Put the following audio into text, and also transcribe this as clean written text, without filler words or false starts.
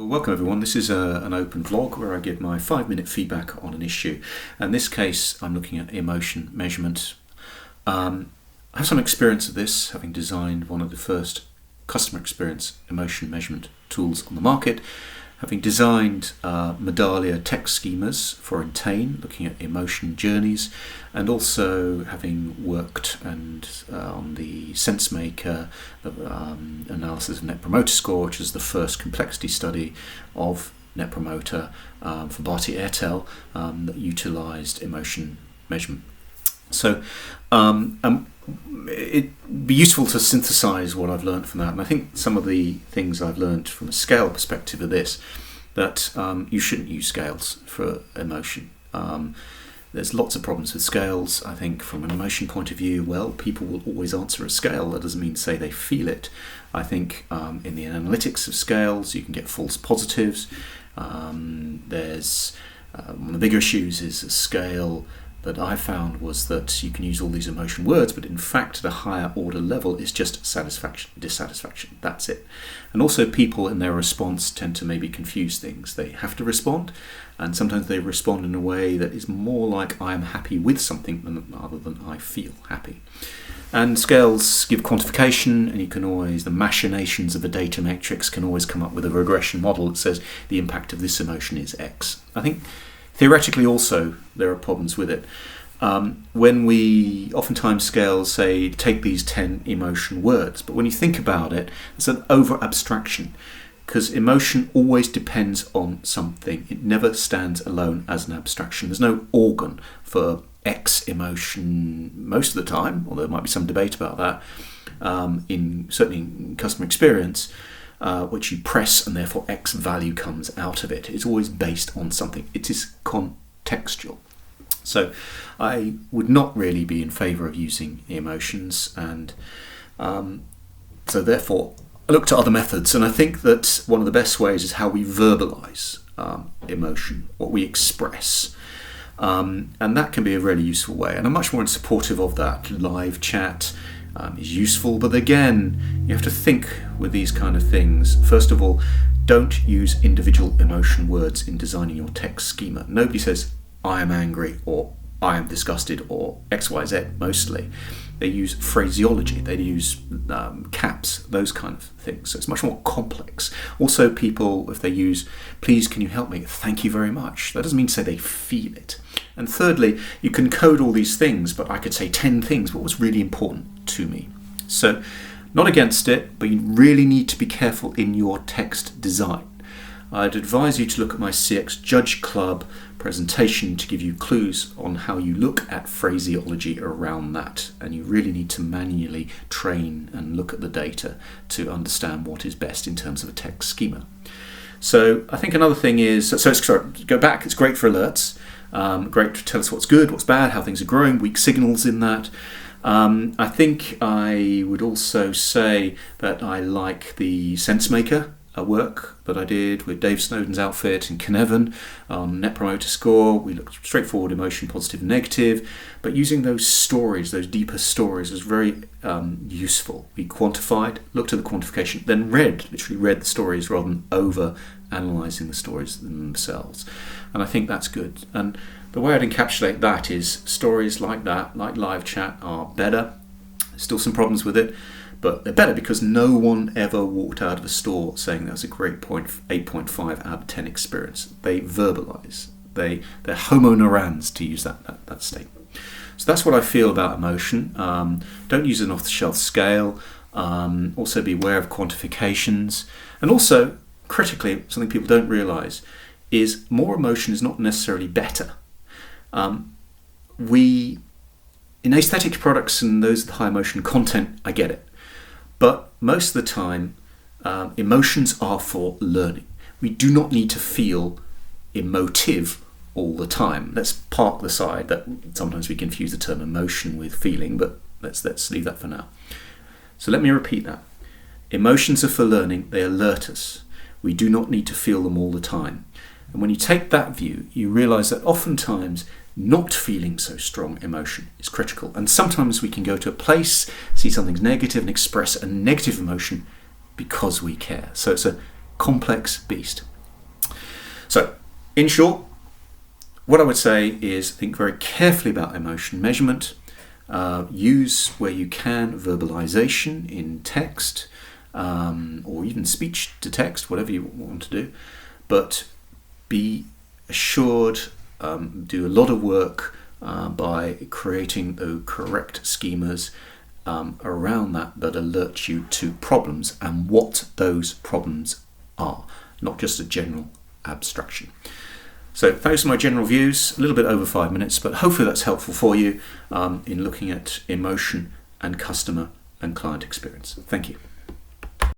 Well, welcome everyone. This is an open vlog where I give my 5-minute feedback on an issue. In this case, I'm looking at emotion measurement. I have some experience of this, having designed one of the first customer experience emotion measurement tools on the market, having designed Medallia text schemas for Entain, looking at emotion journeys, and also having worked on the SenseMaker analysis of Net Promoter Score, which is the first complexity study of Net Promoter for Bharti Airtel that utilised emotion measurement. So it'd be useful to synthesize what I've learned from that. And I think some of the things I've learned from a scale perspective are this, that you shouldn't use scales for emotion. There's lots of problems with scales. I think from an emotion point of view, well, people will always answer a scale. That doesn't mean to say they feel it. I think in the analytics of scales, you can get false positives. There's one of the bigger issues is a scale that I found was that you can use all these emotion words, but in fact at a higher order level it's just satisfaction, dissatisfaction, that's it. And also people in their response tend to maybe confuse things. They have to respond, and sometimes they respond in a way that is more like I am happy with something rather than I feel happy. And scales give quantification, and you can always, the machinations of a data matrix can always come up with a regression model that says the impact of this emotion is X. I think theoretically also there are problems with it. When we oftentimes scales say take these 10 emotion words, but when you think about it, it's an over abstraction, because emotion always depends on something. It never stands alone as an abstraction. There's no organ for X emotion most of the time, although there might be some debate about that, certainly in customer experience, which you press and therefore X value comes out of it. It's always based on something. It is contextual. So I would not really be in favour of using emotions, and so therefore I looked at other methods, and I think that one of the best ways is how we verbalise emotion, what we express. And that can be a really useful way, and I'm much more supportive of that. Live chat is useful, but again, you have to think with these kind of things. First of all, don't use individual emotion words in designing your text schema. Nobody says, I am angry, or I am disgusted, or XYZ mostly. They use phraseology, they use caps, those kind of things. So it's much more complex. Also, people, if they use, please can you help me, thank you very much, that doesn't mean to say they feel it. And thirdly, you can code all these things, but I could say 10 things, what was really important to me. So, not against it, but you really need to be careful in your text design. I'd advise you to look at my CX Judge Club presentation to give you clues on how you look at phraseology around that, and you really need to manually train and look at the data to understand what is best in terms of a text schema. So I think another thing is, go back, it's great for alerts, great to tell us what's good, what's bad, how things are growing, weak signals in that. I think I would also say that I like the SenseMaker work that I did with Dave Snowden's outfit in Cynefin on Net Promoter Score. We looked straightforward emotion, positive and negative, but using those stories, those deeper stories, was very useful. We quantified, looked at the quantification, then literally read the stories rather than over analysing the stories themselves. And I think that's good. And the way I'd encapsulate that is stories like that, like live chat, are better. There's still some problems with it, but they're better because no one ever walked out of a store saying that was a great 8.5 out of 10 experience. They verbalise. They're homo neurans, to use that statement. So that's what I feel about emotion. Don't use an off-the-shelf scale. Also be aware of quantifications. And also, critically, something people don't realise is more emotion is not necessarily better. In aesthetic products and those with high emotion content, I get it. But most of the time, emotions are for learning. We do not need to feel emotive all the time. Let's park the side that sometimes we confuse the term emotion with feeling, but let's leave that for now. So let me repeat that. Emotions are for learning, they alert us. We do not need to feel them all the time. And when you take that view, you realise that oftentimes not feeling so strong emotion is critical. And sometimes we can go to a place, see something's negative and express a negative emotion because we care. So it's a complex beast. So, in short, what I would say is think very carefully about emotion measurement. Use, where you can, verbalization in text, or even speech to text, whatever you want to do. But be assured, do a lot of work by creating the correct schemas around that alert you to problems and what those problems are, not just a general abstraction. So those are my general views, a little bit over 5 minutes, but hopefully that's helpful for you in looking at emotion and customer and client experience. Thank you.